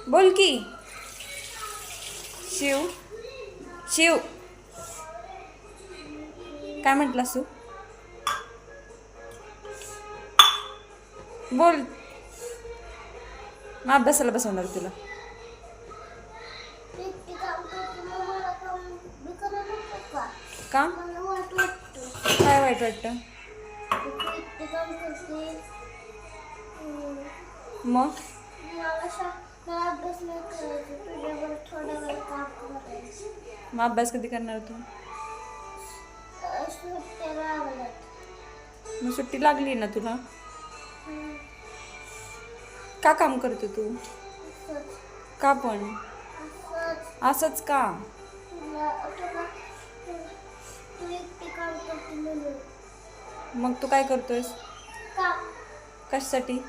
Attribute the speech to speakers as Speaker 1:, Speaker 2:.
Speaker 1: बोल की. शिव शिव काय म्हटलास तू? बोल. मग अभ्यासाला बसवणार तुला. का? काय वाईट वाटतं? मग मग अभ्यास कधी करणार तू? मग सुट्टी लागली ना तुला? का काम करते तू? का पण असंच का? मग तू काय करतोयस? कशासाठी?